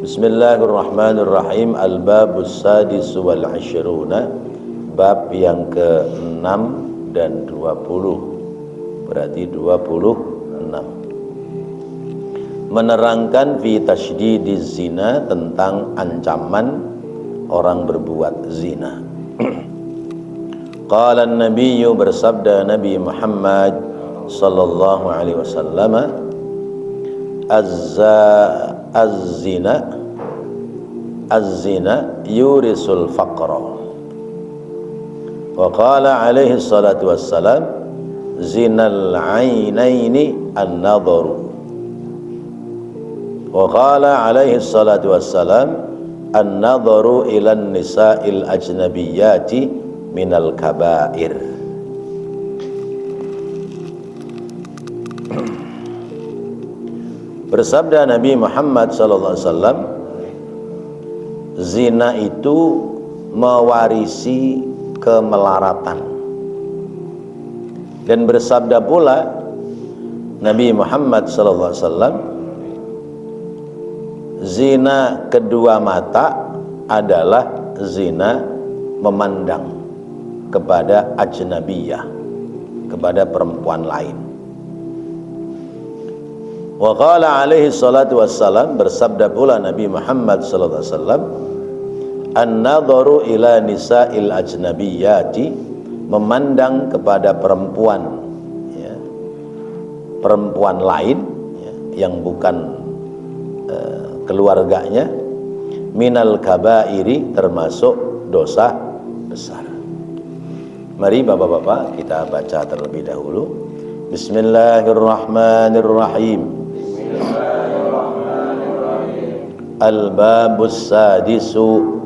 Bismillahirrahmanirrahim. Al-babus sadis wal asyruna, bab yang ke-6 dan 20, berarti 26. Menerangkan fi tasdidiz zina, tentang ancaman orang berbuat zina. Qala an-nabiyyu, bersabda Nabi Muhammad sallallahu alaihi wasallam, Az-zina yurisul faqra. Wa qala alaihi salatu wassalam, zinal ainaini an-nadharu. Wa qala alaihi salatu wassalam, an-nadharu ilan nisa'il ajnabiyyati minal kabair. Bersabda Nabi Muhammad sallallahu alaihi wasallam, zina itu mewarisi kemelaratan. Dan bersabda pula Nabi Muhammad sallallahu alaihi wasallam, zina kedua mata adalah zina memandang kepada ajnabiyah, kepada perempuan lain. Wa qala alaihi salatu wassalam, bersabda pula Nabi Muhammad sallallahu alaihi wasallam, an-nadharu ila nisa'il ajnabiyyati, memandang kepada perempuan, ya, perempuan lain, ya, yang bukan keluarganya, minal kabairi, termasuk dosa besar. Mari bapak-bapak kita baca terlebih dahulu. Bismillahirrahmanirrahim. Al-babus sadisu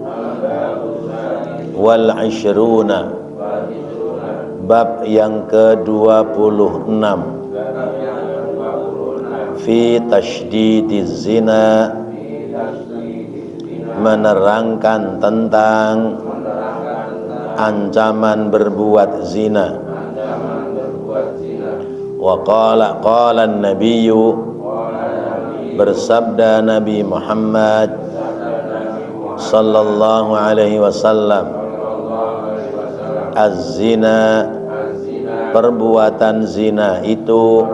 wal asyruna, bab yang ke-26, fi tasdidiz zina, menerangkan tentang ancaman berbuat zina. Wa qala an-nabiyyu, bersabda Nabi Muhammad sallallahu alaihi wasallam, az-zina, perbuatan zina itu,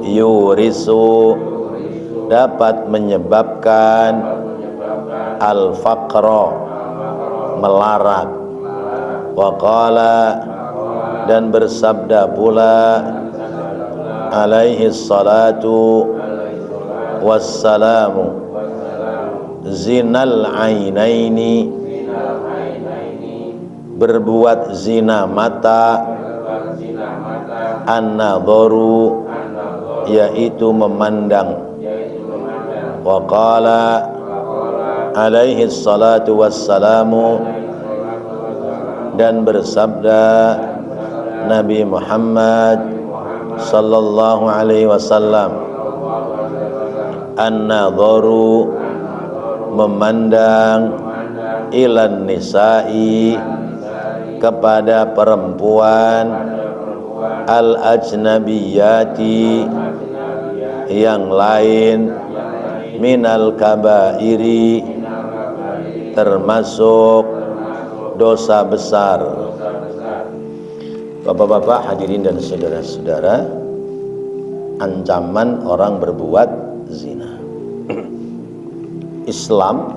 yurisu, dapat menyebabkan al-faqra, melarat. Wa qala, dan bersabda pula alaihi salatu wassalamu, zinal ainaini, berbuat zina mata, an-nadharu, yaitu memandang. Wa qala alaihi salatu wassalamu, dan bersabda Nabi Muhammad sallallahu alaihi wasallam, an-nadharu, memandang, ilan nisa'i, kepada perempuan, al-ajnabiyyati, yang lain, minal kabairi, termasuk dosa besar. Bapak-bapak, hadirin dan saudara-saudara, ancaman orang berbuat zina. Islam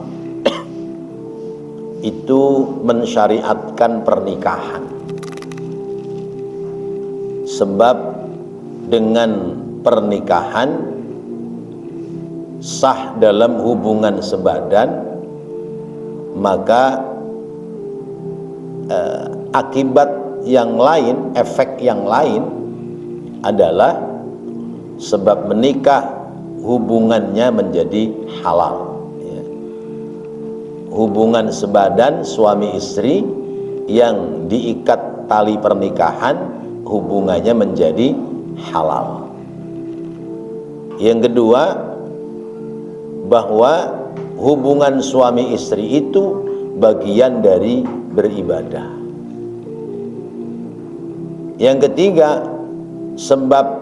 itu mensyariatkan pernikahan, sebab dengan pernikahan sah dalam hubungan sebadan, maka akibat yang lain, efek yang lain adalah sebab menikah hubungannya menjadi halal, ya. Hubungan sebadan suami istri yang diikat tali pernikahan, hubungannya menjadi halal. Yang kedua, bahwa hubungan suami istri itu bagian dari beribadah. Yang ketiga, sebab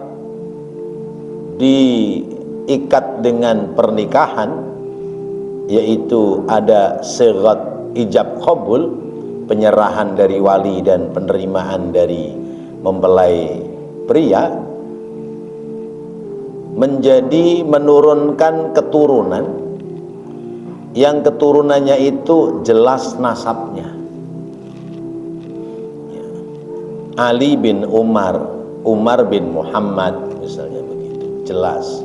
diikat dengan pernikahan, yaitu ada sigat ijab qabul, penyerahan dari wali dan penerimaan dari mempelai pria, menjadi menurunkan keturunan yang keturunannya itu jelas nasabnya. Ali bin Umar, Umar bin Muhammad misalnya begitu, jelas.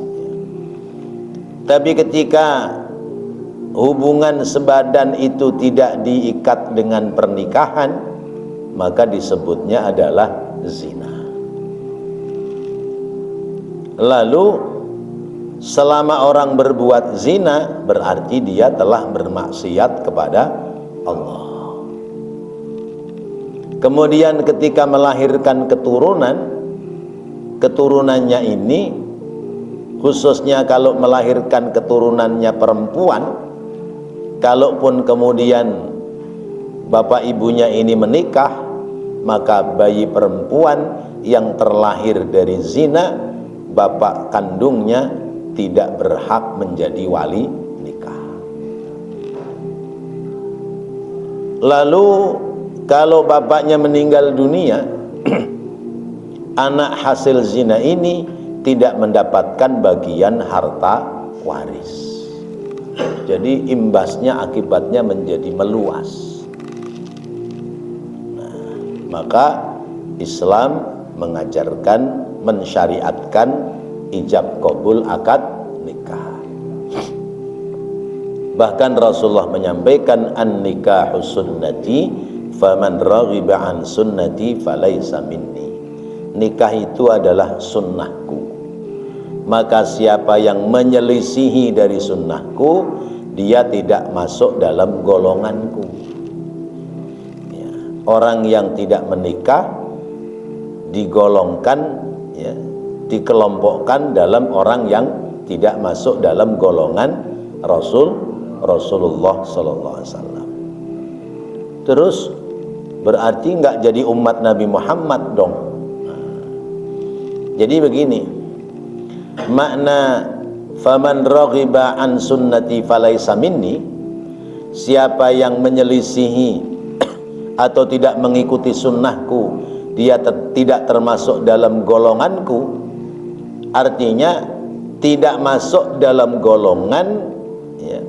Tapi ketika hubungan sebadan itu tidak diikat dengan pernikahan, maka disebutnya adalah zina. Lalu selama orang berbuat zina, berarti dia telah bermaksiat kepada Allah. Kemudian ketika melahirkan keturunan, keturunannya ini, khususnya kalau melahirkan keturunannya perempuan, kalaupun kemudian bapak ibunya ini menikah, maka bayi perempuan yang terlahir dari zina, bapak kandungnya tidak berhak menjadi wali nikah. Lalu kalau bapaknya meninggal dunia, anak hasil zina ini tidak mendapatkan bagian harta waris. Jadi imbasnya, akibatnya menjadi meluas. Nah, maka Islam mengajarkan, mensyariatkan ijab qabul akad nikah. Bahkan Rasulullah menyampaikan, an-nikahu sunnati faman raghiba an sunnati falaysa minni. Nikah itu adalah sunnahku, maka siapa yang menyelisihi dari sunnahku, dia tidak masuk dalam golonganku. Ya, orang yang tidak menikah digolongkan, ya, dikelompokkan dalam orang yang tidak masuk dalam golongan Rasulullah Sallallahu Alaihi Wasallam. Terus berarti nggak jadi umat Nabi Muhammad dong. Jadi begini, makna faman raghiba an sunnati falaysa minni, siapa yang menyelisihi atau tidak mengikuti sunnahku, dia tidak termasuk dalam golonganku. Artinya tidak masuk dalam golongan, ya,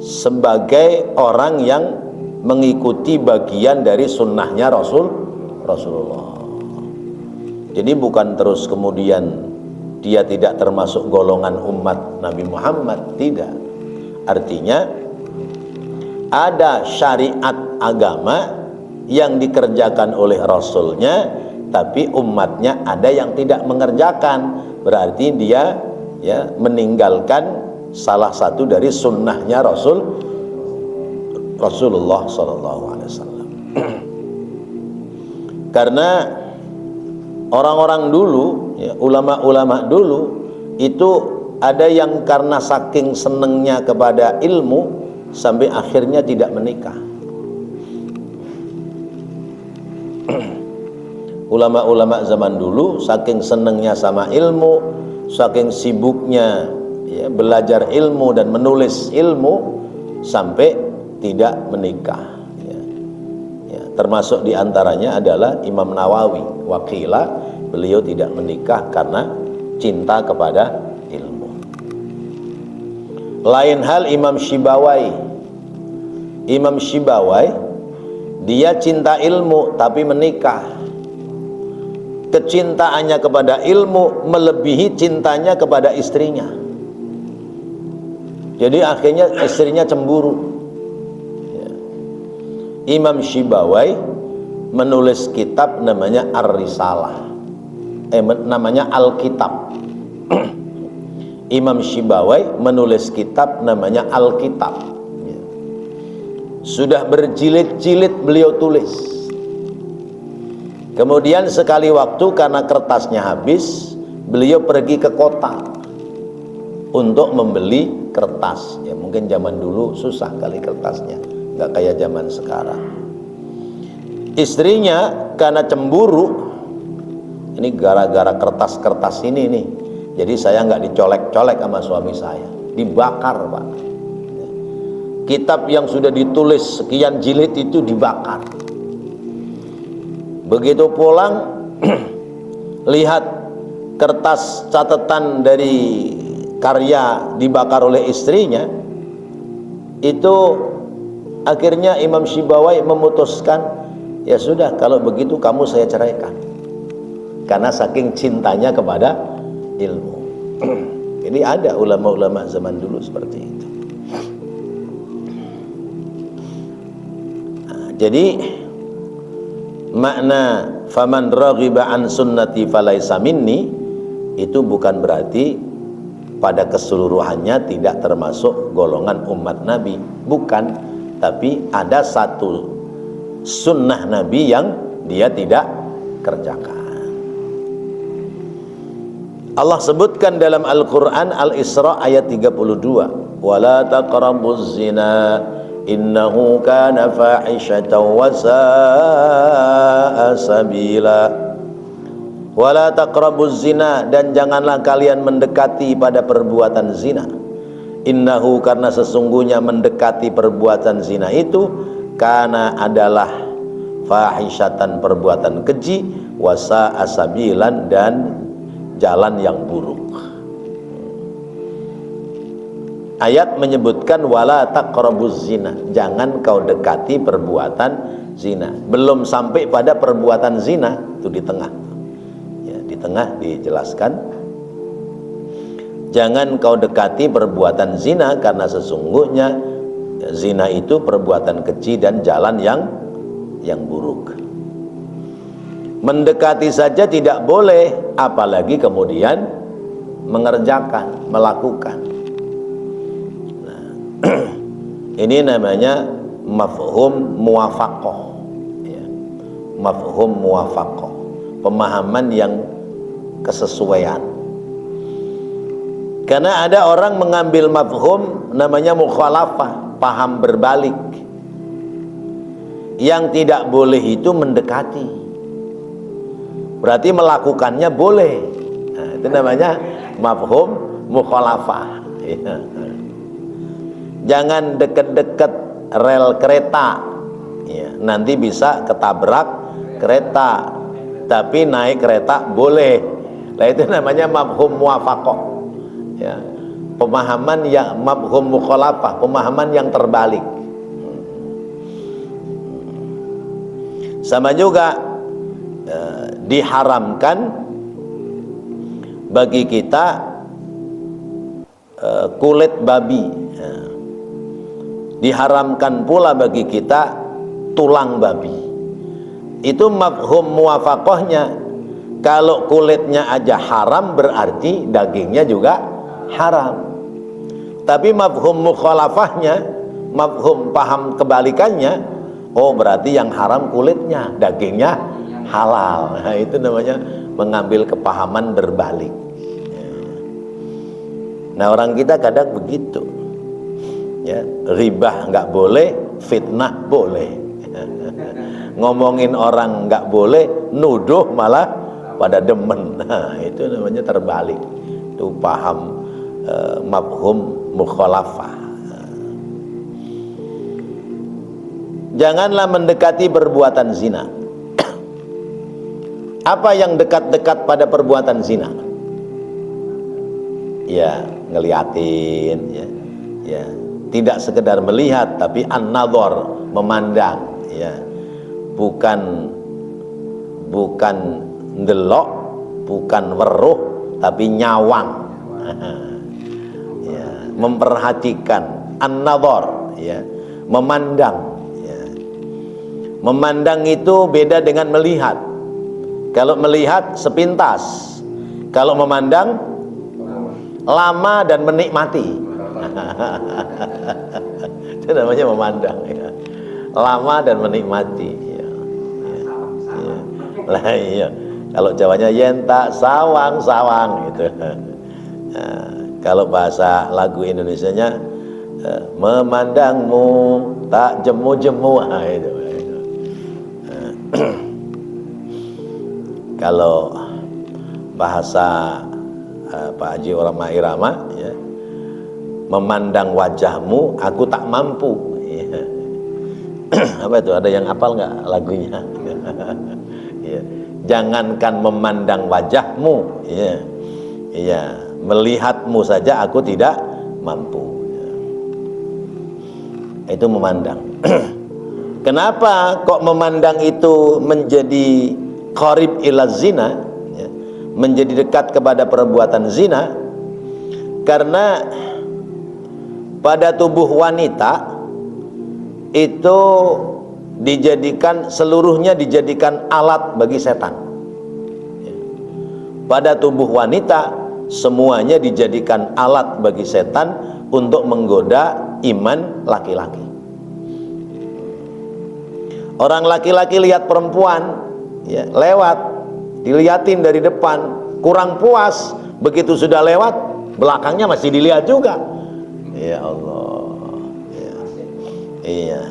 sebagai orang yang mengikuti bagian dari sunnahnya Rasulullah. Jadi bukan terus kemudian dia tidak termasuk golongan umat Nabi Muhammad, tidak. Artinya ada syariat agama yang dikerjakan oleh Rasulnya, tapi umatnya ada yang tidak mengerjakan. Berarti dia, ya, meninggalkan salah satu dari sunnahnya Rasulullah SAW. Karena orang-orang dulu, ya, ulama-ulama dulu itu ada yang karena saking senengnya kepada ilmu sampai akhirnya tidak menikah. Ulama-ulama zaman dulu saking senengnya sama ilmu, saking sibuknya, ya, belajar ilmu dan menulis ilmu, sampai tidak menikah. Ya, termasuk diantaranya adalah Imam Nawawi. Wakila, beliau tidak menikah karena cinta kepada ilmu. Lain hal Imam Syibawai. Imam Syibawai, dia cinta ilmu tapi menikah. Kecintaannya kepada ilmu melebihi cintanya kepada istrinya. Jadi akhirnya istrinya cemburu. Ya. Imam Syibawai menulis kitab namanya Ar-Risalah, namanya Alkitab. Imam Syibawai menulis kitab namanya Alkitab. Ya. Sudah berjilid-jilid beliau tulis. Kemudian sekali waktu karena kertasnya habis, beliau pergi ke kota untuk membeli kertas. Ya, mungkin zaman dulu susah kali kertasnya, nggak kayak zaman sekarang. Istrinya karena cemburu, ini gara-gara kertas-kertas ini nih, jadi saya nggak dicolek-colek sama suami saya, dibakar, Pak. kitab yang sudah ditulis sekian jilid itu dibakar. Begitu pulang lihat kertas catatan dari karya dibakar oleh istrinya, itu akhirnya Imam Syibawai memutuskan, ya sudah kalau begitu kamu saya ceraikan, karena saking cintanya kepada ilmu. Ini ada ulama-ulama zaman dulu seperti itu. Nah, jadi makna faman raghiba an sunnati falaisa minni itu bukan berarti pada keseluruhannya tidak termasuk golongan umat Nabi, bukan, tapi ada satu sunnah Nabi yang dia tidak kerjakan. Allah sebutkan dalam Al-Quran Al-Isra ayat 32, wala taqrabuz zina innahu kana fahishatan wa sa'a sabila. Wala taqrabuz zina, dan janganlah kalian mendekati pada perbuatan zina. Innahu, karena sesungguhnya mendekati perbuatan zina itu kana adalah fahishatan, perbuatan keji, wa sa'a sabilan, dan jalan yang buruk. Ayat menyebutkan wala taqrabuz zina, jangan kau dekati perbuatan zina. Belum sampai pada perbuatan zina, itu di tengah. Di tengah dijelaskan, jangan kau dekati perbuatan zina, karena sesungguhnya zina itu perbuatan keji dan jalan yang buruk. Mendekati saja tidak boleh, apalagi kemudian mengerjakan, melakukan. Nah, ini namanya mafhum muwafaqah, ya. Mafhum muwafaqah, pemahaman yang kesesuaian. Karena ada orang mengambil mafhum namanya mukhalafah, paham berbalik. Yang tidak boleh itu mendekati, berarti melakukannya boleh. Nah, itu namanya mafhum mukhalafah, ya. Jangan deket-deket rel kereta, ya, nanti bisa ketabrak kereta, tapi naik kereta boleh. Nah, itu namanya mafhum muwafaqah, ya. Pemahaman yang mafhum mukhalafah, pemahaman yang terbalik. Sama juga diharamkan bagi kita kulit babi, ya. Diharamkan pula bagi kita tulang babi. Itu mafhum muwafaqahnya. Kalau kulitnya aja haram, berarti dagingnya juga haram. Tapi mafhum mukhalafahnya, mafhum paham kebalikannya, oh berarti yang haram kulitnya, dagingnya halal. Nah, itu namanya mengambil kepahaman berbalik. Nah, orang kita kadang begitu, ya. Ribah nggak boleh, fitnah boleh. Ngomongin orang nggak boleh, nuduh malah pada demen. Nah, itu namanya terbalik. Itu paham mafhum mukhalafah. Janganlah mendekati perbuatan zina. Apa yang dekat-dekat pada perbuatan zina? Ya, ngeliatin, ya. Ya, tidak sekedar melihat, tapi an-nadhar, memandang, ya. Bukan ndelok, bukan weruh, tapi nyawang. Ya, memperhatikan, an-nadhar, ya, memandang, ya. Memandang itu beda dengan melihat. Kalau melihat sepintas, kalau memandang lama dan menikmati. Itu namanya memandang, ya. Lama dan menikmati, ya. Ya. Lah iya. Kalau Jawanya yen tak sawang-sawang gitu. Nah, kalau bahasa lagu Indonesianya memandangmu tak jemu-jemu, nah, itu. Kalau bahasa Pak Haji Roma Irama, ya, memandang wajahmu aku tak mampu. Ya. Apa itu, ada yang hafal nggak lagunya? Ya. Jangankan memandang wajahmu, ya. Ya, melihatmu saja aku tidak mampu. Ya. Itu memandang. Kenapa kok memandang itu menjadi qarib ila zina, ya, menjadi dekat kepada perbuatan zina? Karena pada tubuh wanita itu seluruhnya dijadikan alat bagi setan. Pada tubuh wanita semuanya dijadikan alat bagi setan untuk menggoda iman laki-laki. Orang laki-laki lihat perempuan, ya, lewat, dilihatin dari depan, kurang puas, begitu sudah lewat, belakangnya masih dilihat juga. Ya Allah, ya, iya,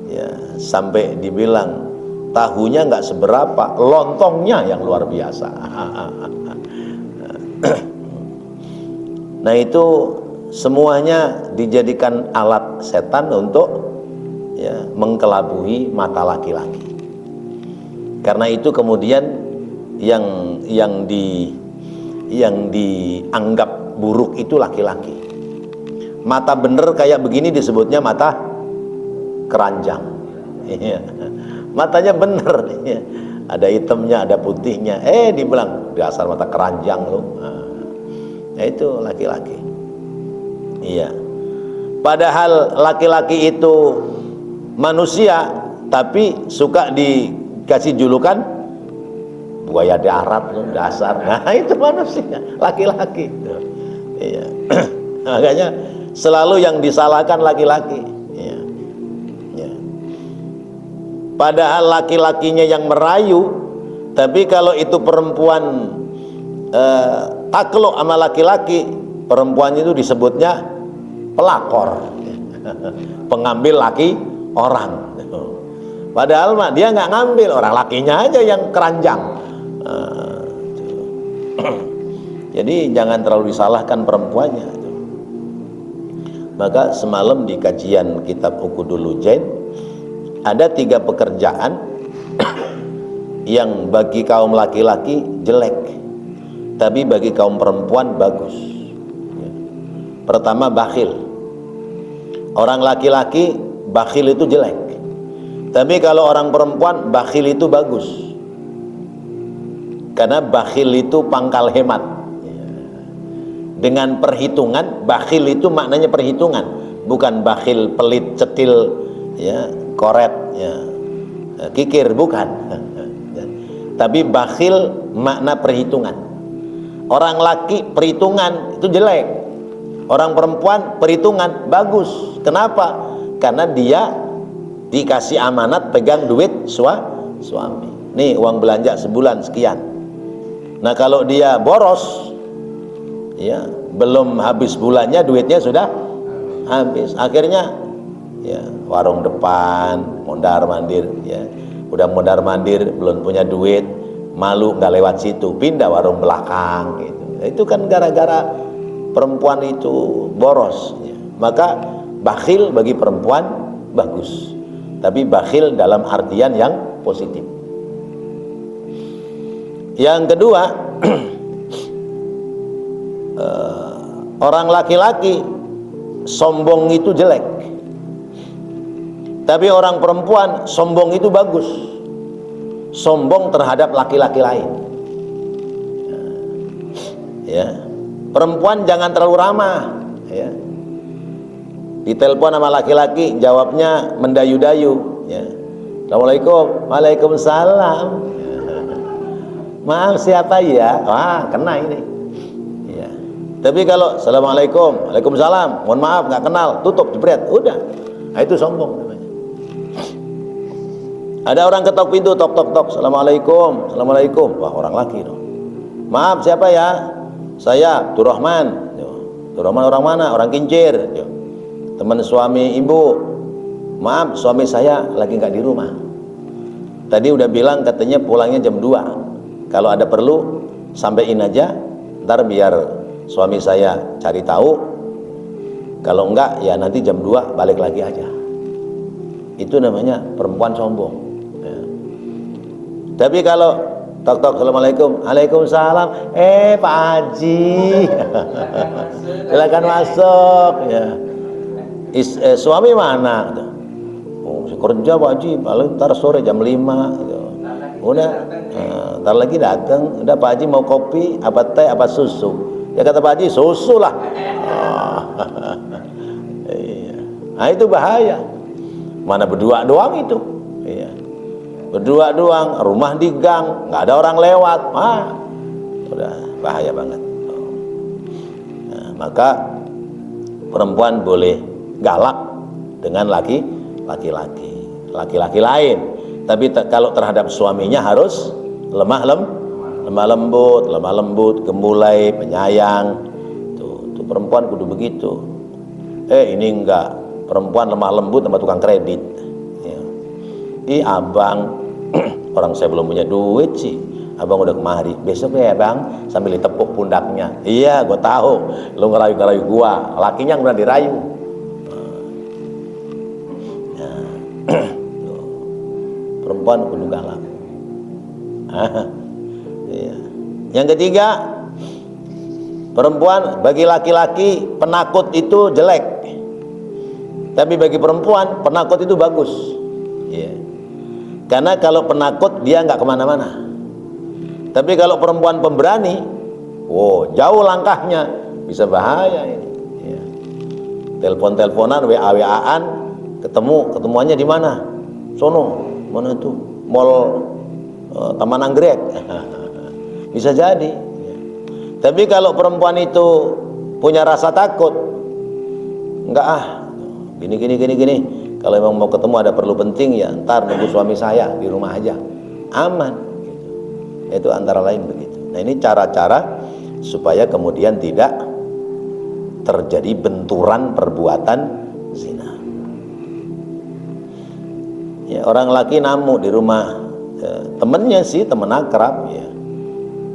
ya, sampai dibilang tahunya nggak seberapa, lontongnya yang luar biasa. Nah itu semuanya dijadikan alat setan untuk, ya, mengkelabui mata laki-laki. Karena itu kemudian yang dianggap buruk itu laki-laki. Mata bener kayak begini disebutnya mata keranjang. Matanya bener, ya. Ada hitamnya, ada putihnya. Dibilang dasar mata keranjang lo. Nah, itu laki-laki. Iya. Padahal laki-laki itu manusia, tapi suka dikasih julukan buaya darat loh, dasar. Nah itu manusia, laki-laki. Iya. Makanya selalu yang disalahkan laki-laki. Iya. Iya. Padahal laki-lakinya yang merayu, tapi kalau itu perempuan takluk sama laki-laki, perempuan itu disebutnya pelakor, pengambil laki orang. Padahal mah dia nggak ngambil, orang lakinya aja yang keranjang. Jadi jangan terlalu disalahkan perempuannya. Maka semalam di kajian kitab Uqudul Lujain ada 3 pekerjaan yang bagi kaum laki-laki jelek, tapi bagi kaum perempuan bagus. Pertama, bakhil. Orang laki-laki bakhil itu jelek, tapi kalau orang perempuan bakhil itu bagus. Karena bakhil itu pangkal hemat. Dengan perhitungan, bakhil itu maknanya perhitungan, bukan bakhil pelit, cetil, ya, koret, ya, kikir, bukan. Tapi bakhil makna perhitungan. Orang laki perhitungan itu jelek, orang perempuan perhitungan bagus. Kenapa? Karena dia dikasih amanat pegang duit suami. Nih uang belanja sebulan sekian. Nah kalau dia boros, ya, belum habis bulannya duitnya sudah habis. Akhirnya, ya, warung depan mondar mandir, ya, udah mondar mandir belum punya duit, malu nggak lewat situ, pindah warung belakang gitu. Itu kan gara-gara perempuan itu boros, ya. Maka bakhil bagi perempuan bagus, tapi bakhil dalam artian yang positif. Yang kedua, orang laki-laki sombong itu jelek, tapi orang perempuan sombong itu bagus. Sombong terhadap laki-laki lain, ya. Perempuan jangan terlalu ramah, ya. Ditelepon sama laki-laki jawabnya mendayu-dayu, ya. Assalamualaikum. Waalaikumsalam. Maaf siapa ya? Wah, kena ini. Ya. Tapi kalau assalamualaikum, waalaikumsalam, mohon maaf nggak kenal, tutup, jebret, udah. Nah, itu sombong namanya. Ada orang ketok pintu, tok tok tok, assalamualaikum, assalamualaikum. Wah, orang laki dong. Maaf siapa ya? Saya Abdurrahman. Abdurrahman orang mana? Orang Kincir. Teman suami ibu. Maaf, suami saya lagi nggak di rumah. Tadi udah bilang katanya pulangnya jam 2. Kalau ada perlu sampaiin aja, ntar biar suami saya cari tahu, kalau enggak ya nanti jam 2 balik lagi aja. Itu namanya perempuan sombong ya. Tapi kalau tok-tok, assalamualaikum, waalaikumsalam, Pak Haji silakan masuk ya. Suami mana? Oh, kerja Pak Haji, paling ntar sore jam 5 gitu. Udah ntar lagi datang. Udah Pak Haji mau kopi apa teh apa susu? Ya kata Pak Haji susu lah. Iya. Nah itu bahaya. Mana berdua doang itu iya. Berdua doang, rumah di gang, nggak ada orang lewat, udah bahaya banget. Nah, maka perempuan boleh galak dengan laki-laki lain, tapi kalau terhadap suaminya harus lemah lembut, gemulai, penyayang. Tuh perempuan kudu begitu. Ini enggak, perempuan lemah lembut sama tukang kredit. Ya. Abang, orang saya belum punya duit sih, abang udah kemari, besok ya bang, sambil ditepuk pundaknya. Iya gue tahu lu ngerayu gua, lakinya udah dirayu. Perempuan kudu galak. Iya. Yang ketiga, perempuan, bagi laki-laki penakut itu jelek, tapi bagi perempuan penakut itu bagus. Iya. Karena kalau penakut dia nggak kemana-mana. Tapi kalau perempuan pemberani, jauh langkahnya, bisa bahaya ini. Ya. Telepon-teleponan, WA-WA-an, ketemuannya di mana? Sono, mana tuh? Mall Taman Anggrek. Bisa jadi. Ya. Tapi kalau perempuan itu punya rasa takut, enggak gini. Kalau memang mau ketemu ada perlu penting ya ntar nunggu suami saya di rumah aja, aman gitu. Itu antara lain begitu. Nah ini cara-cara supaya kemudian tidak terjadi benturan perbuatan zina. Ya, orang laki namu di rumah temennya sih, temen akrab ya,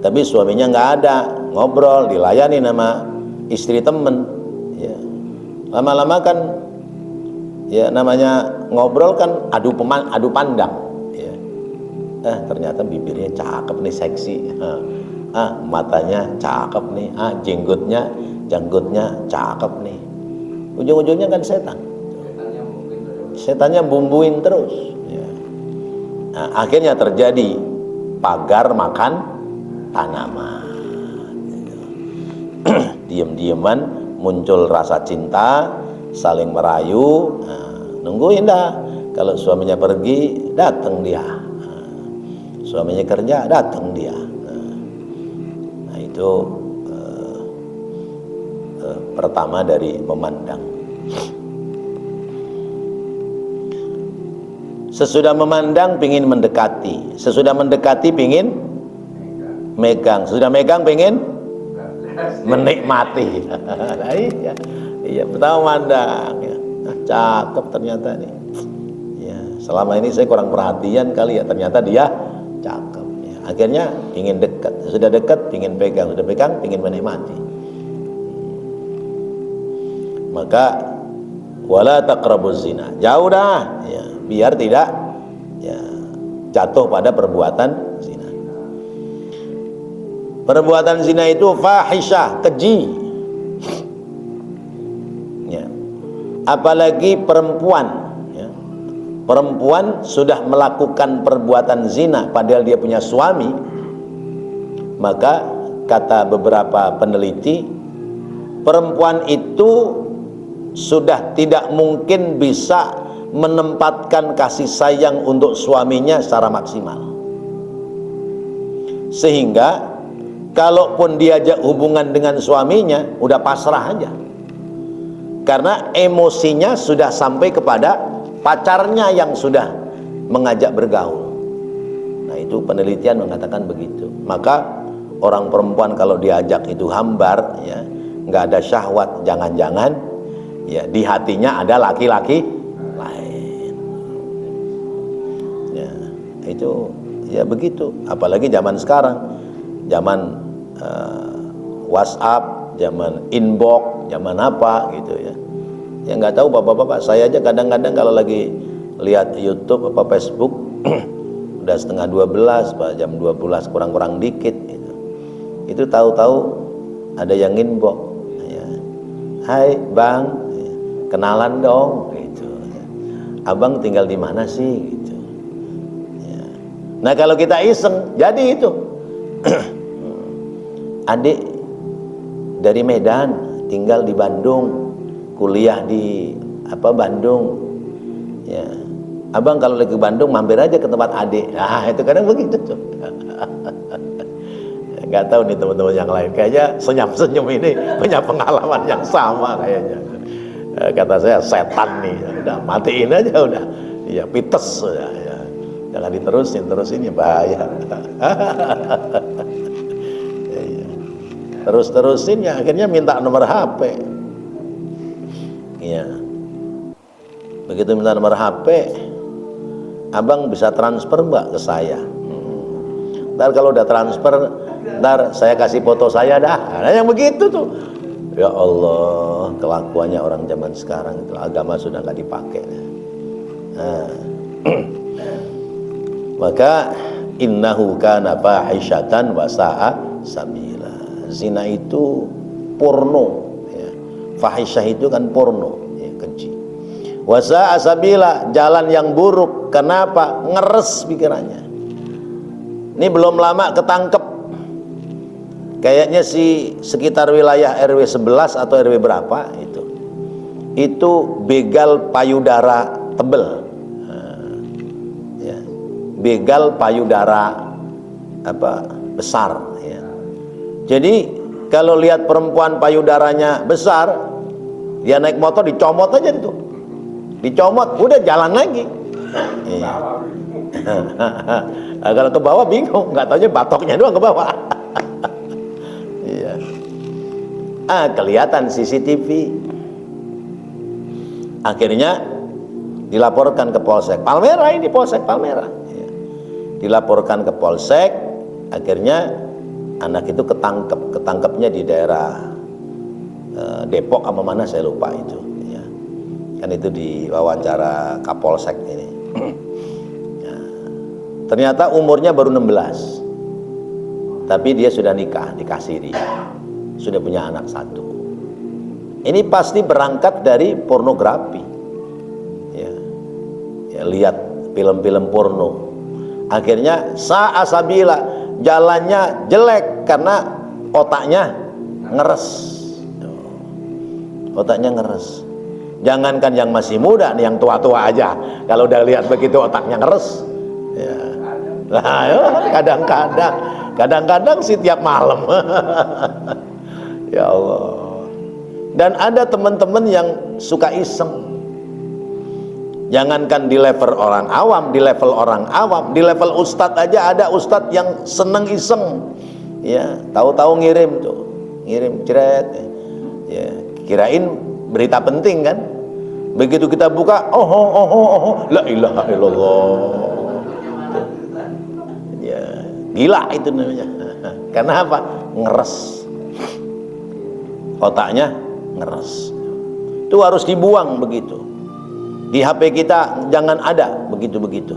tapi suaminya nggak ada, ngobrol dilayani nama istri temen ya. Lama-lama kan ya namanya ngobrol kan adu pandang ya. Ternyata bibirnya cakep nih, seksi, matanya cakep nih, janggutnya cakep nih. Ujung-ujungnya kan setannya bumbuin terus ya. Nah, akhirnya terjadi pagar makan tanaman gitu. Diem-dieman muncul rasa cinta, saling merayu. Nungguin dah, kalau suaminya pergi datang dia, suaminya kerja datang dia. Nah itu pertama dari memandang. Sesudah memandang pingin mendekati, sesudah mendekati pingin megang, sesudah megang pingin menikmati. Nah, iya pertama mandang ya. Cakep ternyata nih ya, selama ini saya kurang perhatian kali ya, ternyata dia cakep ya. Akhirnya ingin dekat, sudah dekat ingin pegang, sudah pegang ingin menikmati. Maka wala taqrabuz zina, jauh dah ya, biar tidak ya jatuh pada perbuatan zina. Perbuatan zina itu fahisyah, keji ya. Apalagi perempuan ya. Perempuan sudah melakukan perbuatan zina padahal dia punya suami, maka kata beberapa peneliti, perempuan itu sudah tidak mungkin bisa menempatkan kasih sayang untuk suaminya secara maksimal, sehingga kalaupun diajak hubungan dengan suaminya udah pasrah aja, karena emosinya sudah sampai kepada pacarnya yang sudah mengajak bergaul. Nah itu penelitian mengatakan begitu. Maka orang perempuan kalau diajak itu hambar ya, nggak ada syahwat, jangan-jangan ya di hatinya ada laki-laki lain ya. Itu ya begitu. Apalagi zaman sekarang, zaman WhatsApp zaman inbox, zaman apa gitu ya. Ya nggak tahu bapak-bapak, saya aja kadang-kadang kalau lagi lihat YouTube apa Facebook udah setengah 12, Pak, jam 12 kurang-kurang dikit gitu. Itu tahu-tahu ada yang inbox ya. Hai Bang, kenalan dong gitu. Abang tinggal di mana sih gitu. Ya. Nah kalau kita iseng jadi itu adik dari Medan tinggal di Bandung, kuliah di Bandung ya. Abang kalau lagi ke Bandung mampir aja ke tempat adik. Nah itu kadang begitu tuh. Nggak tahu nih teman-teman yang lain, kayaknya senyum-senyum ini punya pengalaman yang sama kayaknya. Kata saya setan nih, udah matiin aja udah. Ya pites ya. Jangan terusin ya bahaya. Terus-terusin ya akhirnya minta nomor HP. Iya. Begitu minta nomor HP, abang bisa transfer mbak ke saya. Ntar kalau udah transfer, ntar saya kasih foto saya dah. Nah yang begitu tuh. Ya Allah, kelakuannya orang zaman sekarang itu, agama sudah nggak dipakai. Nah. Maka innahu kana fahisyatan wa sa'a sabila. Zina itu porno ya. Fahisyah itu kan porno ya, keji. Wa sa'a sabila, jalan yang buruk. Kenapa? Ngeres pikirannya. Ini belum lama ketangkep. Kayaknya sekitar wilayah RW 11 atau RW berapa itu. Itu begal payudara tebel. Begal payudara besar ya. Jadi kalau lihat perempuan payudaranya besar, dia naik motor dicomot aja itu, dicomot udah jalan lagi. Iya. Nah, kalau ke bawah bingung, nggak taunya batoknya doang ke bawah. Iya. Kelihatan CCTV. Akhirnya dilaporkan ke Polsek Palmerah, ini Polsek Palmerah. Dilaporkan ke Polsek, akhirnya anak itu ketangkepnya di daerah Depok sama mana saya lupa itu ya. Kan itu di wawancara Kapolsek ini. Ya. Ternyata umurnya baru 16, tapi dia sudah nikah, dikasih dia, sudah punya anak 1. Ini pasti berangkat dari pornografi ya. Ya, lihat film-film porno. Akhirnya sa'asabila, jalannya jelek karena otaknya ngeres. Otaknya ngeres. Jangankan yang masih muda nih, yang tua-tua aja kalau udah lihat begitu otaknya ngeres ya. Nah, kadang-kadang sih tiap malam. Ya Allah. Dan ada teman-teman yang suka iseng. Jangankan di level orang awam, di level ustadz aja ada ustadz yang seneng iseng ya, tahu-tahu ngirim ceret ya, kirain berita penting kan. Begitu kita buka, la ilaha illallah ya, gila itu namanya. Karena apa? Ngeres, otaknya ngeres. Itu harus dibuang begitu. Di HP kita jangan ada begitu-begitu.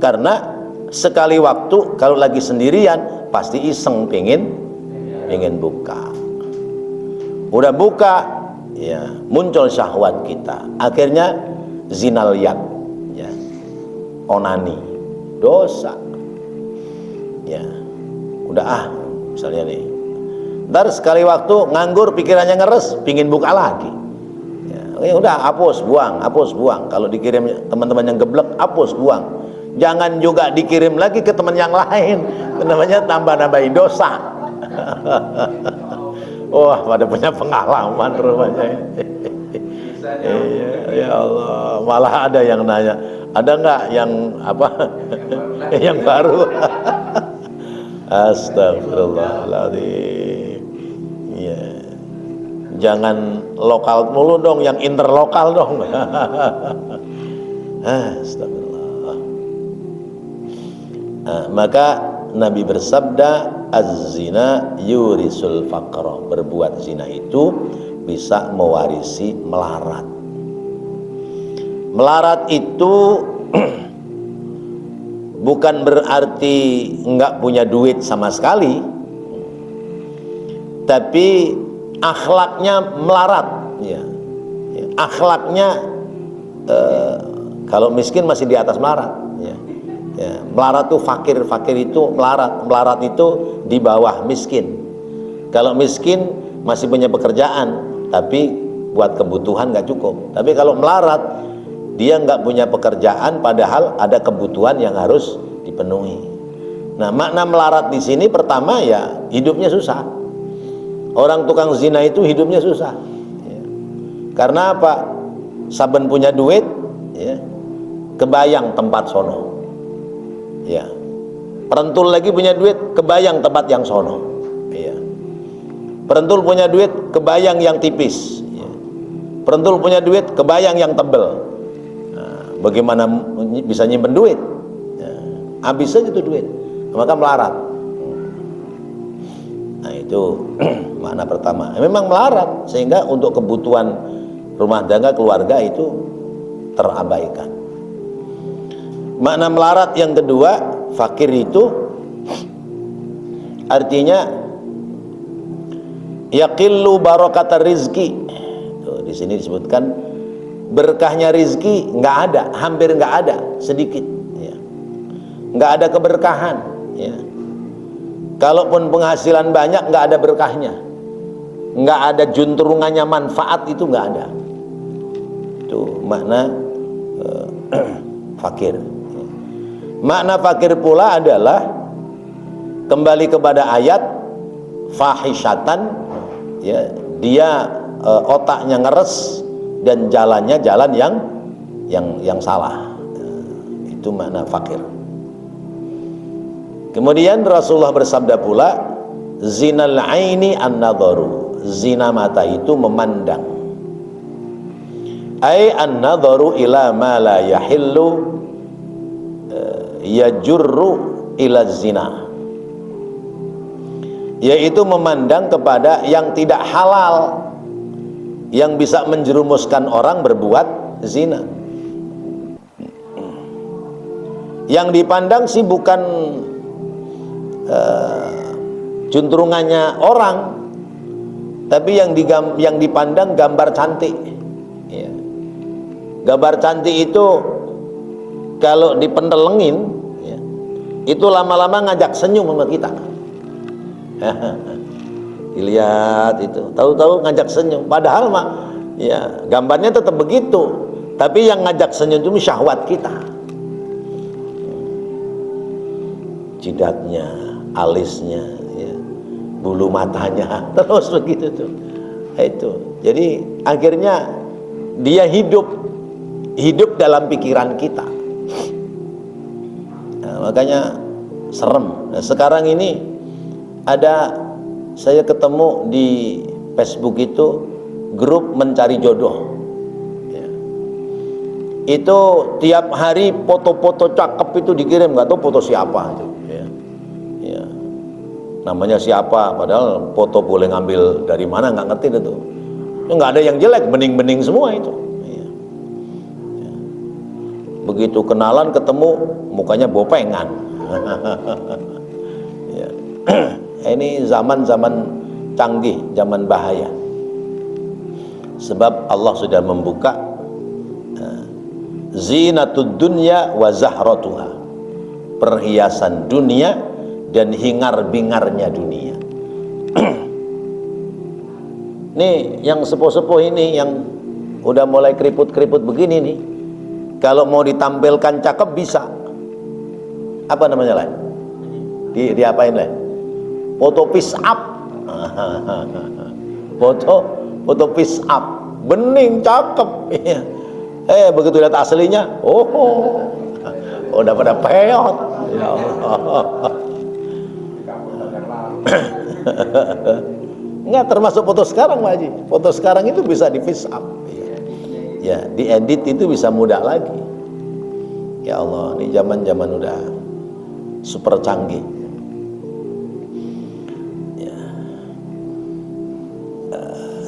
Karena sekali waktu kalau lagi sendirian pasti iseng pengen buka. Udah buka ya, muncul syahwat kita. Akhirnya zinal yad ya. Onani, dosa. Ya. Udah misalnya nih. Ntar sekali waktu nganggur pikirannya ngeres, pingin buka lagi. Ya udah, hapus buang. Kalau dikirim teman-teman yang geblek, hapus buang. Jangan juga dikirim lagi ke teman yang lain, namanya tambah-nambahin dosa. Wah, pada punya pengalaman rupanya. Ya Allah, malah ada yang nanya, ada nggak yang yang baru? Astagfirullahaladzim. Ya. Jangan lokal mulu dong, yang interlokal dong. Astagfirullah. Maka Nabi bersabda, az-zina yurisul faqra. Berbuat zina itu bisa mewarisi melarat. Melarat itu bukan berarti enggak punya duit sama sekali, tapi akhlaknya melarat, ya. Akhlaknya kalau miskin masih di atas melarat, ya. Ya, melarat itu fakir, fakir itu melarat, melarat itu di bawah miskin. Kalau miskin masih punya pekerjaan, tapi buat kebutuhan nggak cukup. Tapi kalau melarat, dia nggak punya pekerjaan, padahal ada kebutuhan yang harus dipenuhi. Nah, makna melarat di sini pertama ya hidupnya susah. Orang tukang zina itu hidupnya susah. Ya. Karena apa? Saben punya duit, ya, kebayang tempat sono. Ya. Perentul lagi punya duit, kebayang tempat yang sono. Ya. Perentul punya duit, kebayang yang tipis. Ya. Perentul punya duit, kebayang yang tebel. Bagaimana bisa nyimpen duit? Ya, habis aja tuh duit, maka melarat. Nah itu makna pertama. Memang melarat sehingga untuk kebutuhan rumah tangga keluarga itu terabaikan. Makna melarat yang kedua, fakir itu artinya yaqillu barakatar rizki. Tuh, di sini disebutkan berkahnya rizki nggak ada, hampir nggak ada, sedikit, ya. Nggak ada keberkahan, ya. Kalaupun penghasilan banyak nggak ada berkahnya, nggak ada juntrungannya manfaat, itu nggak ada. Itu makna fakir. Ya. Makna fakir pula adalah kembali kepada ayat fahishatan, ya, dia otaknya ngeres dan jalannya jalan yang salah. Itu makna fakir. Kemudian Rasulullah bersabda pula, zinal aini an-nadharu. Zina mata itu memandang. Ai an-nadharu ila ma la yahillu yajurru ila zina. Yaitu memandang kepada yang tidak halal, yang bisa menjerumuskan orang berbuat zina. Yang dipandang sih bukan juntrungannya orang, tapi yang dipandang gambar cantik. Ya. Gambar cantik itu kalau dipentelengin, ya, itu lama-lama ngajak senyum sama kita. Dilihat itu, tahu-tahu ngajak senyum, padahal mah ya gambarnya tetap begitu, tapi yang ngajak senyum itu syahwat kita, jidatnya, alisnya, ya, bulu matanya, terus begitu tuh. Itu jadi akhirnya dia hidup dalam pikiran kita. Nah, makanya serem. Nah, sekarang ini ada, saya ketemu di Facebook itu grup mencari jodoh, ya. Itu tiap hari foto-foto cakep itu dikirim, nggak tahu foto siapa itu, ya. Ya. Namanya siapa, padahal foto boleh ngambil dari mana nggak ngerti itu. Nggak ada yang jelek, bening-bening semua itu, ya. Ya. Begitu kenalan ketemu mukanya bopengan. Ya. Ini zaman-zaman canggih, zaman bahaya. Sebab Allah sudah membuka zinatud dunya wa zahratuha, perhiasan dunia dan hingar-bingarnya dunia. Nih yang sepuh-sepuh ini yang udah mulai keriput-keriput begini nih, kalau mau ditampilkan cakep bisa. Apa namanya lain? Diapain lain? Foto piece up. Foto piece up, bening, cakep. Begitu lihat aslinya, udah pada peot. Ya Allah. Enggak termasuk foto sekarang, Pak Haji. Foto sekarang itu bisa di piece up. Ya, diedit itu bisa mudah lagi. Ya Allah, ini zaman-zaman udah super canggih.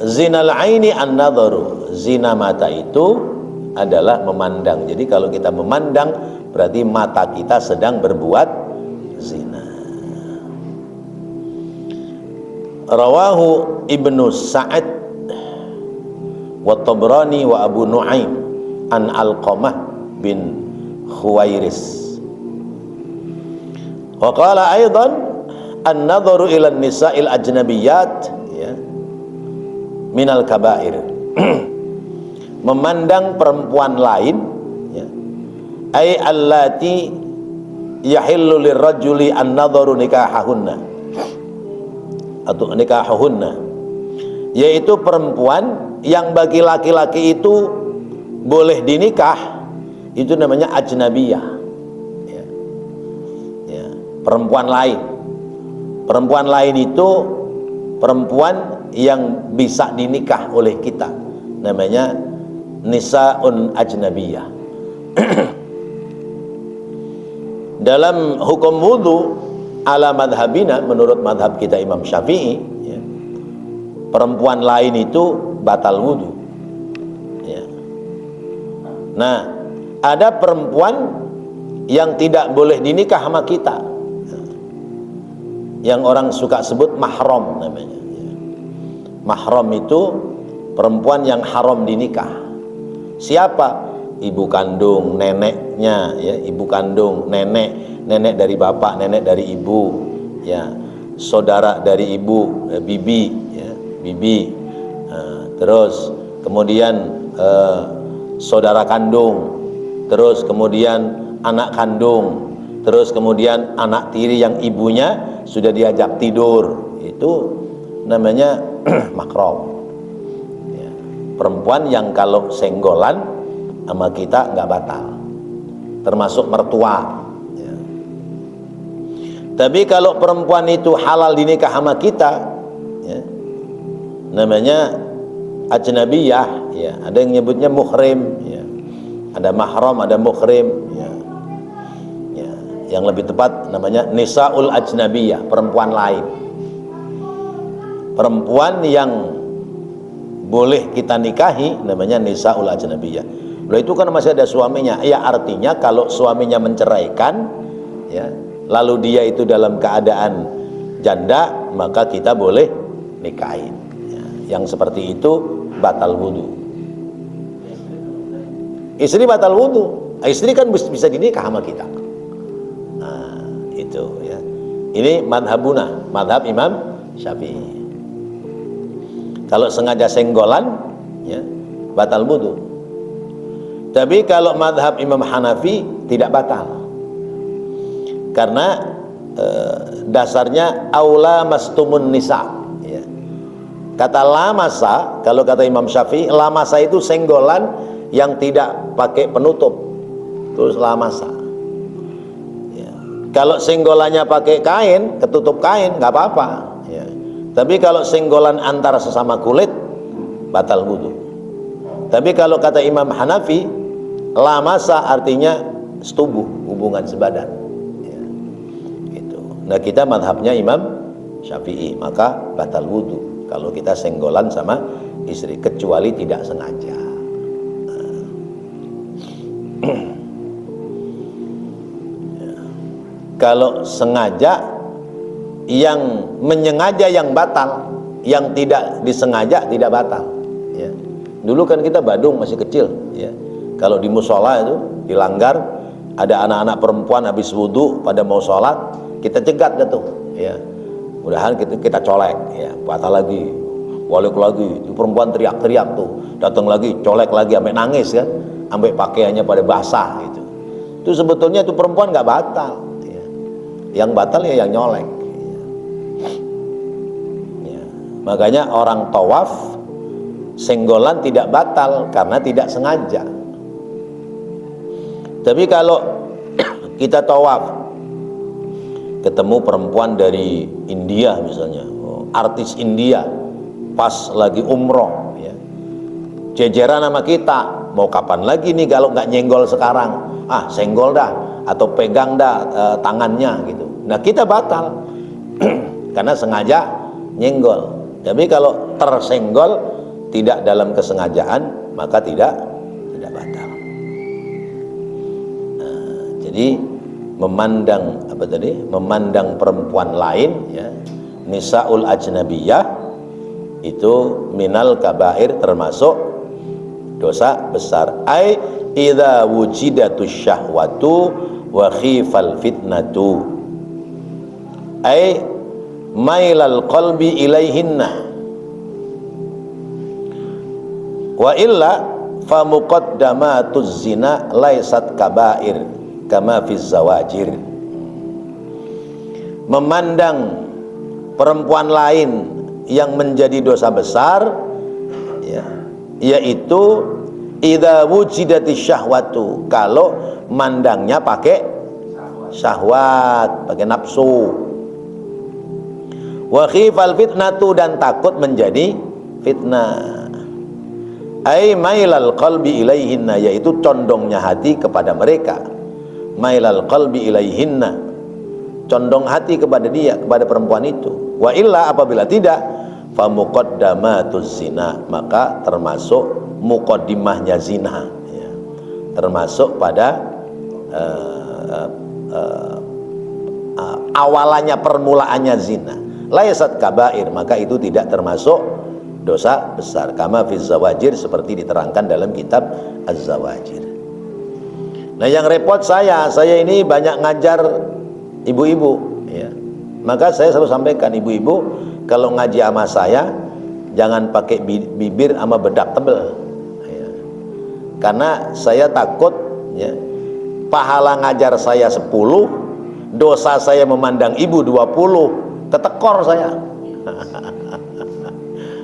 zinal aini an-nadharu, zina mata itu adalah memandang. Jadi kalau kita memandang berarti mata kita sedang berbuat zina. Rawahu Ibnu Sa'ad wa Tabrani wa Abu Nu'aim an Alqamah bin Khuwairis. Wa qala aidan an-nadharu ila an-nisa'il ajnabiyyat ya minal kabair. Memandang perempuan lain ya, ay allati yahillu lirrajuli an-nadharu nikahahunna atau nikahahunna, yaitu perempuan yang bagi laki-laki itu boleh dinikah, itu namanya ajnabiyah ya. Ya, perempuan lain itu perempuan yang bisa dinikah oleh kita, namanya nisaun ajnabiyah. Dalam hukum wudu ala madhabina, menurut madhab kita Imam Syafi'i ya, perempuan lain itu batal wudu ya. Nah, ada perempuan yang tidak boleh dinikah sama kita ya, yang orang suka sebut mahram namanya ya. Mahram itu perempuan yang haram dinikah. Siapa? Ibu kandung, neneknya ya, ibu kandung, nenek dari bapak, nenek dari ibu ya, saudara dari ibu, bibi ya, bibi. Terus kemudian saudara kandung, terus kemudian anak kandung, terus kemudian anak tiri yang ibunya sudah diajak tidur, itu namanya mahram ya. Perempuan yang kalau senggolan sama kita nggak batal, termasuk mertua ya. Tapi kalau perempuan itu halal dinikah sama kita ya, namanya ajnabiyah ya. Ada yang nyebutnya muhrim ya, ada mahram, ada muhrim ya. Ya, yang lebih tepat namanya nisaul ajnabiyah, perempuan lain, perempuan yang boleh kita nikahi namanya nisaul ajnabiyah. Loh, itu kan masih ada suaminya. Ya, artinya kalau suaminya menceraikan ya, lalu dia itu dalam keadaan janda, maka kita boleh nikahin ya. Yang seperti itu batal wudu. Istri batal wudu. Istri kan bisa dinikah sama kita. Nah, itu ya. Ini madhabuna, madhab Imam Syafi'i. Kalau sengaja senggolan ya, batal wudu. Tapi kalau madhab Imam Hanafi tidak batal, karena dasarnya aula mastumun nisa ya. Kata lamasa, kalau kata Imam Syafi'i, lamasa itu senggolan yang tidak pakai penutup, terus lamasa ya. Kalau senggolannya pakai kain, ketutup kain, nggak apa-apa ya. Tapi kalau senggolan antara sesama kulit, batal wudu. Tapi kalau kata Imam Hanafi, lamasa artinya setubuh, hubungan sebadan ya, gitu. Nah, kita madhabnya Imam Syafi'i, maka batal wudu kalau kita senggolan sama istri, kecuali tidak sengaja. Ya. Kalau sengaja, yang menyengaja yang batal, yang tidak disengaja tidak batal ya. Dulu kan kita badung masih kecil ya, kalau di musola itu dilanggar, ada anak-anak perempuan habis wudhu pada mau sholat, kita cegat dah tuh ya, mudahan kita colek ya, batal lagi, balik lagi, itu perempuan teriak-teriak tuh, datang lagi, colek lagi, sampai nangis kan, sampai pakaiannya pada basah gitu. Itu sebetulnya itu perempuan nggak batal ya. Yang batal ya yang nyolek ya. Makanya orang tawaf senggolan tidak batal karena tidak sengaja. Tapi kalau kita tawaf ketemu perempuan dari India misalnya, artis India pas lagi umroh ya, jejeran sama kita, mau kapan lagi nih kalau nggak nyenggol sekarang, senggol dah atau pegang dah tangannya gitu. Nah, kita batal karena sengaja nyenggol. Tapi kalau tersenggol tidak dalam kesengajaan, maka tidak batal. Jadi memandang memandang perempuan lain, ya, nisaul ajnabiyah itu minal kabair, termasuk dosa besar. Ai idza wujidatus syahwatu wa khifal fitnatu, ai mailal qalbi ilaihinna, wa illa fa muqaddamatuz zina laisat kabair kama fiz zawajir. Memandang perempuan lain yang menjadi dosa besar, ya, yaitu idza wujidatis syahwatu, kalau mandangnya pakai syahwat, pakai nafsu. Wa khifal fitnatu, dan takut menjadi fitnah. Ai mailal qalbi ilaihinna, yaitu condongnya hati kepada mereka. Mailal qalbi ilaihinna, condong hati kepada dia, kepada perempuan itu. Wa illa, apabila tidak, fa muqaddamatuz zina, maka termasuk muqaddimahnya zina, ya, termasuk pada awalannya, permulaannya zina. Laisat kabair, maka itu tidak termasuk dosa besar. Kama fiz zawajir, seperti diterangkan dalam kitab Az-Zawajir. Nah, yang repot saya ini banyak ngajar ibu-ibu, ya. Maka saya selalu sampaikan, ibu-ibu kalau ngaji sama saya jangan pakai bibir sama bedak tebel, ya. Karena saya takut, ya, pahala ngajar saya 10, dosa saya memandang ibu 20, ketekor saya.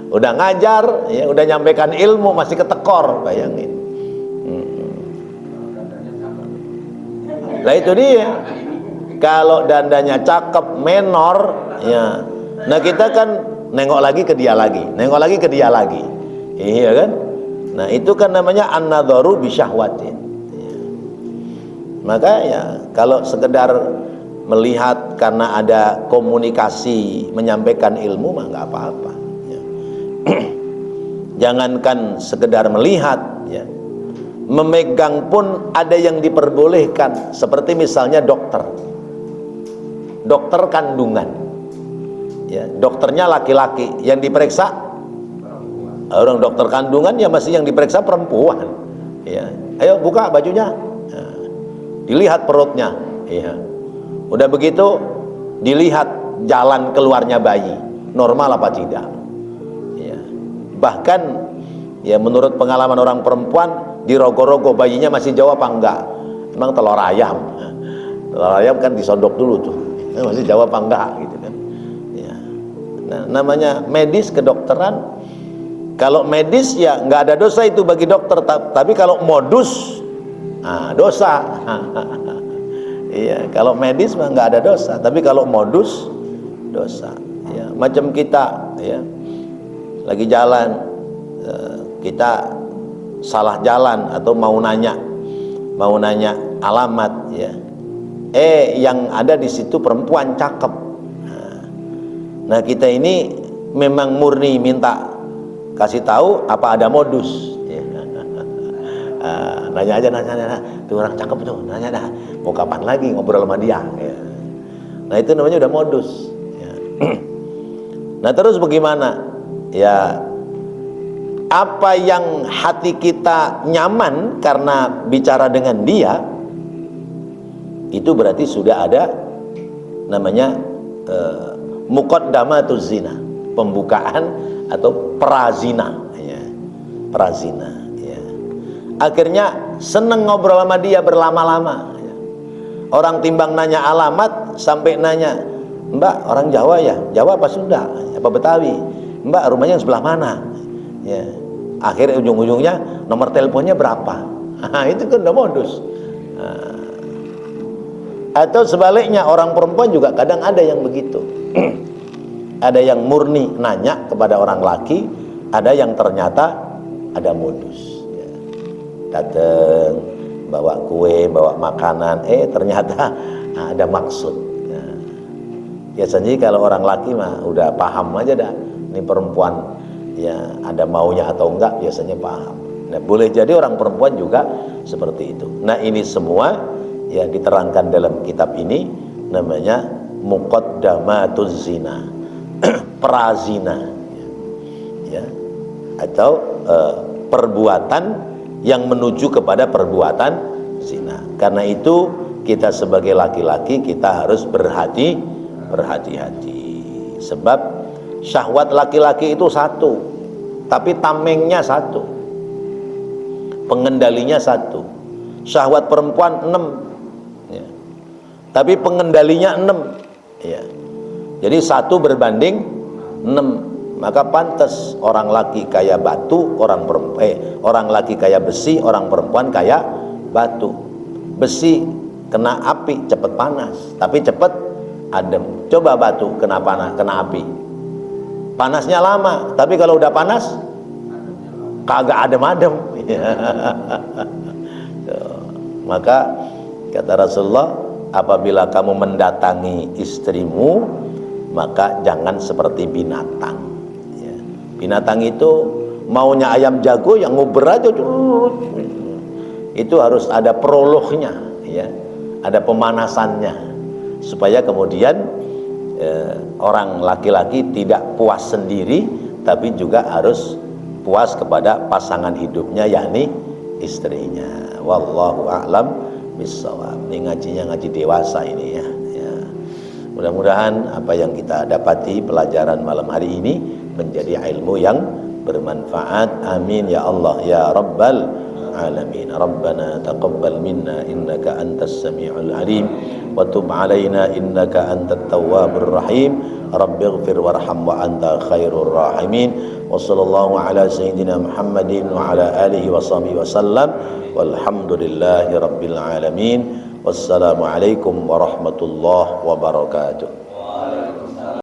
Udah ngajar, ya, udah nyampaikan ilmu masih ketekor, bayangin. Nah itu dia. Kalau dandanya cakep, menor, ya. Nah kita kan nengok lagi ke dia lagi, nengok lagi ke dia lagi, iya kan? Nah itu kan namanya an-nadharu bisyahwatin, ya. Maka ya kalau sekedar melihat karena ada komunikasi menyampaikan ilmu mah nggak apa-apa, ya. Jangankan sekedar melihat, ya, memegang pun ada yang diperbolehkan, seperti misalnya dokter kandungan, ya, dokternya laki-laki, yang diperiksa orang dokter kandungan, ya masih yang diperiksa perempuan, ya. Ayo buka bajunya, ya, dilihat perutnya, ya. Udah begitu dilihat jalan keluarnya bayi, normal apa tidak, ya. Bahkan ya menurut pengalaman orang perempuan, dirogo-rogo bayinya masih jauh apa enggak. Emang telur ayam kan disondok dulu tuh, masih jawab apa enggak gitu kan, ya. Nah, namanya medis, kedokteran. Kalau medis ya nggak ada dosa itu bagi dokter, tapi kalau modus, dosa. Iya, kalau medis mah nggak ada dosa, tapi kalau modus, dosa, ya. Macam kita, ya, lagi jalan, kita salah jalan atau mau nanya alamat, ya, yang ada di situ perempuan cakep. Nah kita ini memang murni minta kasih tahu apa ada modus, ya. Nanya aja, nanya, tuh orang cakep tuh, nanya dah, mau kapan lagi ngobrol sama dia, ya. Nah itu namanya udah modus, ya. Nah terus bagaimana, ya, apa yang hati kita nyaman karena bicara dengan dia, itu berarti sudah ada namanya muqaddamatuz zina, pembukaan atau prazina, ya, prazina, ya. Akhirnya seneng ngobrol sama dia berlama-lama, ya. Orang timbang nanya alamat sampai nanya, Mbak orang Jawa ya, Jawa apa Sunda, apa Betawi, Mbak rumahnya yang sebelah mana, ya. Akhirnya ujung-ujungnya nomor teleponnya berapa. Itu kan udah modus. Atau sebaliknya, orang perempuan juga kadang ada yang begitu. Ada yang murni nanya kepada orang laki, ada yang ternyata ada modus, ya. Datang bawa kue, bawa makanan, ternyata ada maksud, ya. Biasanya kalau orang laki mah udah paham aja dah, ini perempuan ya ada maunya atau enggak biasanya paham. Nah, boleh jadi orang perempuan juga seperti itu. Nah, ini semua yang diterangkan dalam kitab ini namanya muqaddamatuz zina, prazina, ya, atau perbuatan yang menuju kepada perbuatan zina. Karena itu kita sebagai laki-laki kita harus berhati-hati. Sebab syahwat laki-laki itu satu, tapi tamengnya satu, pengendalinya satu. Syahwat perempuan 6, ya, tapi pengendalinya 6, ya. Jadi 1 berbanding 6. Maka pantas orang laki kayak batu, orang laki kayak besi, orang perempuan kayak batu. Besi kena api cepat panas, tapi cepat adem. Coba batu kena panas, kena api, panasnya lama, tapi kalau udah panas kagak adem-adem. Maka kata Rasulullah, apabila kamu mendatangi istrimu, maka jangan seperti binatang, ya. Binatang itu maunya ayam jago yang nguber aja, itu harus ada prolognya, ya, ada pemanasannya, supaya kemudian orang laki-laki tidak puas sendiri, tapi juga harus puas kepada pasangan hidupnya, yakni istrinya. Wallahu a'lam bissawab. Ini ngajinya ngaji dewasa ini, ya. Mudah-mudahan apa yang kita dapati pelajaran malam hari ini menjadi ilmu yang bermanfaat. Amin ya Allah ya Rabbal alamin. Rabbana taqabbal minna innaka antas sami'ul alim wa tub alaina innaka antat tawwabur rahim. Rabbighfir warham wa anta khairur rahimin. Wa sallallahu ala sayyidina Muhammadin wa ala alihi wa sahbihi wasallam. Walhamdulillahi rabbil alamin. Wassalamualaikum warahmatullahi wabarakatuh.